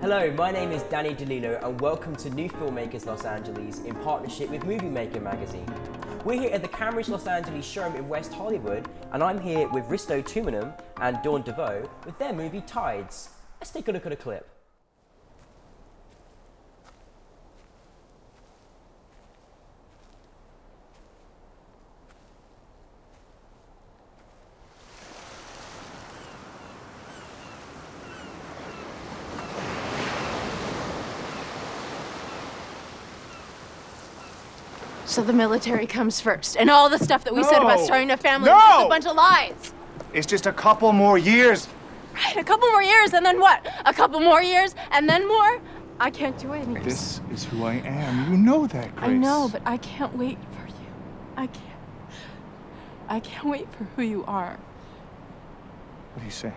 Hello, my name is Danny DeLillo and welcome to New Filmmakers Los Angeles in partnership with MovieMaker magazine. We're here at the Filmmakers Los Angeles showroom in West Hollywood and I'm here with Risto Tuominen and Dawn DeVoe with their movie Tides. Let's take a look at a clip. So the military comes first, and all the stuff that we said about starting a family is No! a bunch of lies. It's just a couple more years. Right, a couple more years, and then what? A couple more years, and then more? I can't do it anymore. This is who I am. You know that, Grace. I know, but I can't wait for you. I can't wait for who you are. What are you saying?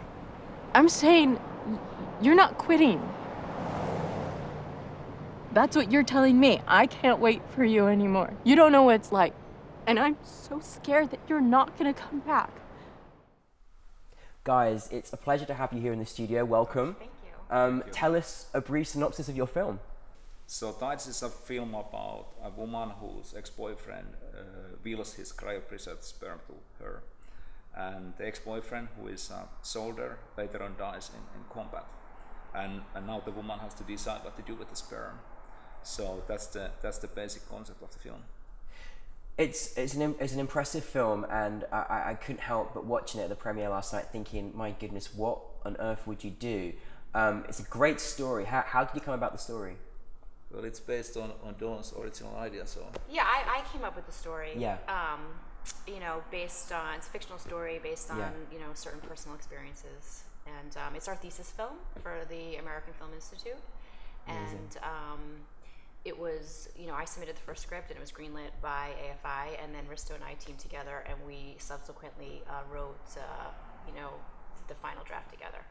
I'm saying you're not quitting. That's what you're telling me. I can't wait for you anymore. You don't know what it's like. And I'm so scared that you're not gonna come back. Guys, it's a pleasure to have you here in the studio. Welcome. Thank you. Thank you. Tell us a brief synopsis of your film. So Tities is a film about a woman whose ex-boyfriend wills his cryopreserved sperm to her. And the ex-boyfriend, who is a soldier, later on dies in combat. And now the woman has to decide what to do with the sperm. So that's the basic concept of the film. It's an impressive film, and I couldn't help but watching it at the premiere last night thinking, my goodness, what on earth would you do? It's a great story. How did you come about the story? Well, it's based on Dawn's original idea, so... Yeah, I came up with the story. Yeah. You know, based on, it's a fictional story based on, Yeah. you know, certain personal experiences. And it's our thesis film for the American Film Institute. Amazing. And it was, you know, I submitted the first script and it was greenlit by AFI, and then Risto and I teamed together and we subsequently wrote, you know, the final draft together.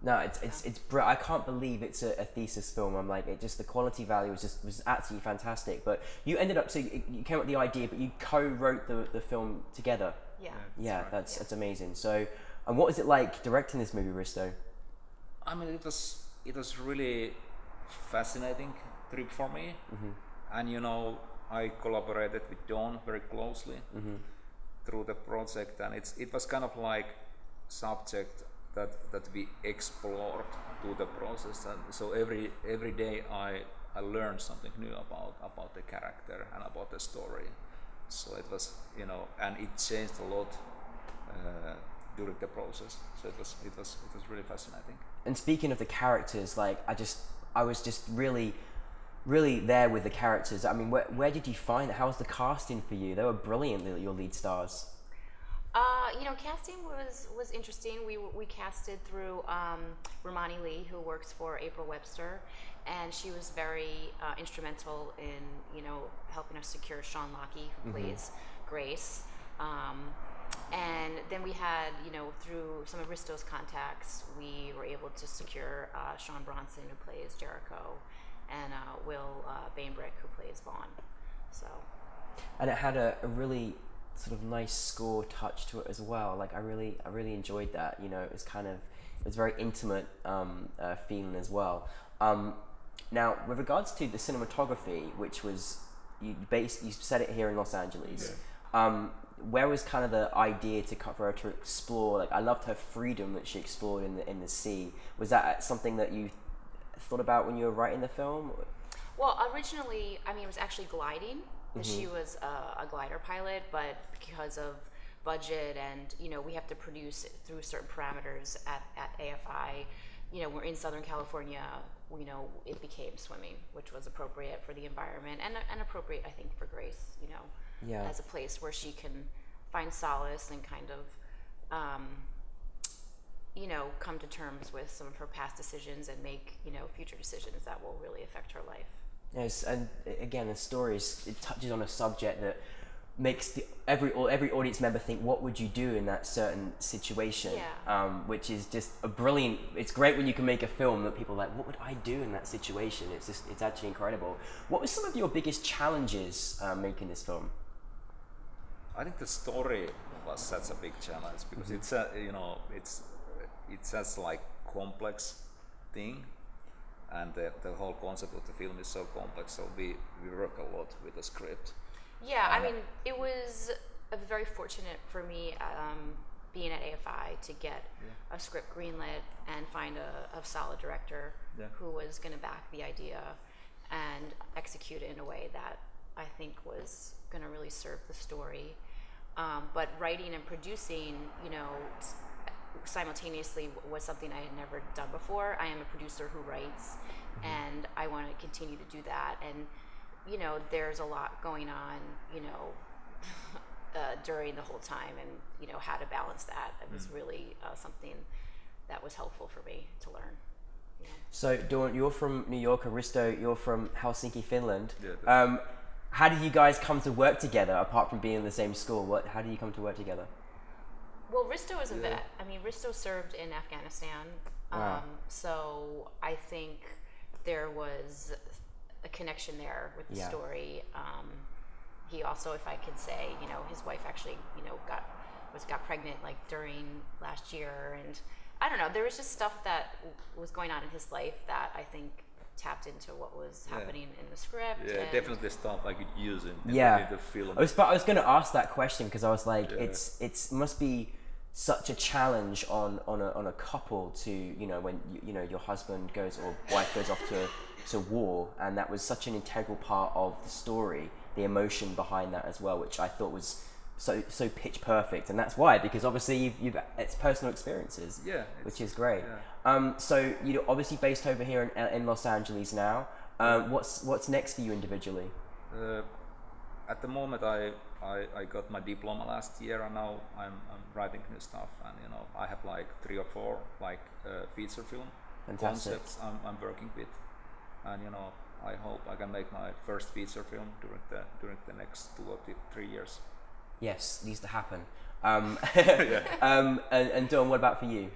No, I can't believe it's a thesis film. I'm like, the quality value was absolutely fantastic. But you ended up, so you came up with the idea, but you co-wrote the film together. Yeah. Yeah, right. that's amazing. So, and what was it like directing this movie, Risto? I mean, it was really fascinating trip for me. Mm-hmm. And you know, I collaborated with Dawn very closely through the project, and it was kind of like subject that we explored through the process. And so every day I learned something new about the character and about the story. So it was, you know, and it changed a lot during the process. So it was really fascinating. And speaking of the characters, like I was just really there with the characters. I mean, where did you find it? How was the casting for you? They were brilliant, your lead stars. You know, casting was interesting. We casted through Romani Lee, who works for April Webster, and she was very instrumental in, you know, helping us secure Sean Lockey, who plays Grace. And then we had, you know, through some of Risto's contacts, we were able to secure Sean Bronson, who plays Jericho, and Will Bainbrick, who plays Vaughn. So. And it had a really sort of nice score touch to it as well. Like I really enjoyed that. You know, it was very intimate feeling as well. Now, with regards to the cinematography, which was you set it here in Los Angeles. Yeah. Where was kind of the idea for her to explore? Like I loved her freedom that she explored in the sea. Was that something that you thought about when you were writing the film? Well, originally, I mean, it was actually gliding. She was a glider pilot, but because of budget and, you know, we have to produce it through certain parameters at AFI, you know, we're in Southern California, you know, it became swimming, which was appropriate for the environment and appropriate, I think, for Grace, you know, as a place where she can find solace and kind of, you know, come to terms with some of her past decisions and make, you know, future decisions that will really affect her life. Yes, and again, the story it touches on a subject that makes every audience member think, what would you do in that certain situation? Yeah. Which is just a brilliant. It's great when you can make a film that people are like, what would I do in that situation? It's actually incredible. What were some of your biggest challenges making this film? I think the story was such a big challenge because it's such like complex thing, and the whole concept of the film is so complex. So we work a lot with the script. Yeah, I mean, it was very fortunate for me being at AFI to get a script greenlit and find a solid director who was going to back the idea and execute it in a way that I think was going to really serve the story. But writing and producing, you know, simultaneously was something I had never done before. I am a producer who writes, and I want to continue to do that. And you know, there's a lot going on, you know, during the whole time, and you know, how to balance that. It was really something that was helpful for me to learn. You know. So Dawn, you're from New York, and Risto, you're from Helsinki, Finland. Yeah, how did you guys come to work together, apart from being in the same school? How did you come to work together? Well, Risto is a vet. I mean, Risto served in Afghanistan. Wow. So I think there was a connection there with the story. He also, if I could say, you know, his wife actually, you know, got pregnant like during last year, and I don't know, there was just stuff that was going on in his life that I think tapped into what was happening in the script. Yeah, and definitely stuff I could use in the film. I was going to ask that question because I was like, it must be such a challenge on a couple to, you know, when you know your husband goes or wife goes off to war, and that was such an integral part of the story, the emotion behind that as well, which I thought was so pitch perfect, and that's why, because obviously it's personal experiences, which is great. So you're obviously based over here in Los Angeles now. What's next for you individually? At the moment, I got my diploma last year, and now I'm writing new stuff, and you know, I have like 3 or 4 like feature film concepts I'm working with, and you know, I hope I can make my first feature film during the next 2 or 3 years. Yes, needs to happen. And Dawn, what about for you?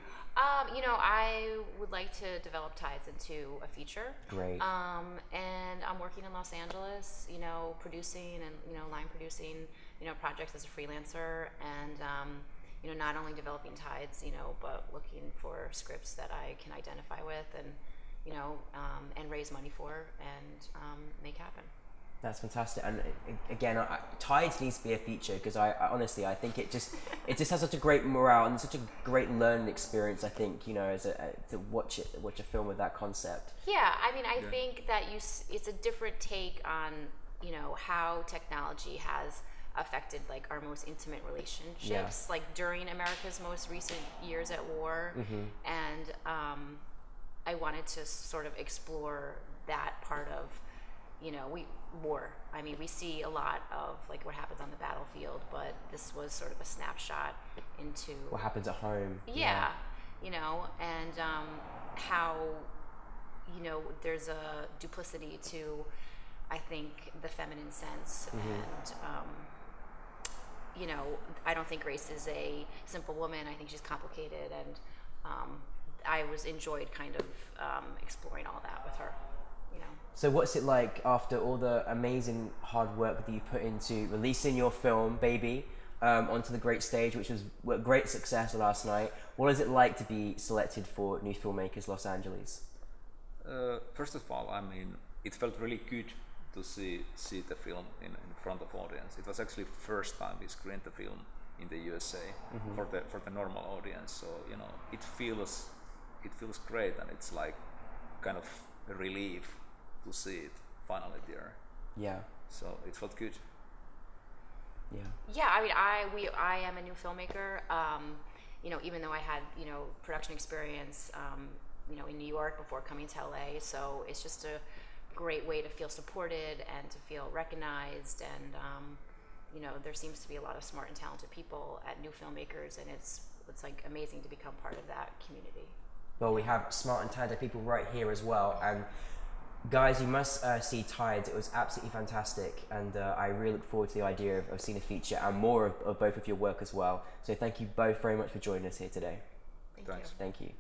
You know, I would like to develop Tides into a feature. Great. And I'm working in Los Angeles, you know, producing and, you know, line producing, you know, projects as a freelancer, and, you know, not only developing Tides, you know, but looking for scripts that I can identify with and, you know, and raise money for and make happen. That's fantastic, and again, Tides needs to be a feature, because I honestly I think it just has such a great morale and such a great learning experience. I think, you know, to watch a film with that concept. Yeah, I mean, I think that it's a different take on, you know, how technology has affected like our most intimate relationships, like during America's most recent years at war, and I wanted to sort of explore that part of, you know, war. I mean, we see a lot of like what happens on the battlefield, but this was sort of a snapshot into what happens at home. Yeah, you know, and how, you know, there's a duplicity to, I think, the feminine sense, and you know, I don't think Grace is a simple woman. I think she's complicated, and I enjoyed kind of exploring all that with her. You know. So what's it like after all the amazing hard work that you put into releasing your film, Baby, onto the great stage, which was a great success last night? What is it like to be selected for New Filmmakers Los Angeles? First of all, I mean, it felt really good to see the film in front of audience. It was actually first time we screened the film in the USA for the normal audience. So, you know, it feels great, and it's like kind of a relief to see it finally there. Yeah. So it felt good. Yeah. Yeah, I mean, I am a new filmmaker. You know, even though I had, you know, production experience, you know, in New York before coming to LA, so it's just a great way to feel supported and to feel recognized, and you know, there seems to be a lot of smart and talented people at New Filmmakers, and it's like amazing to become part of that community. Well, we have smart and talented people right here as well, and guys, you must see Tides. It was absolutely fantastic, and I really look forward to the idea of seeing a feature and more of both of your work as well. So thank you both very much for joining us here today. Thank you. Thank you.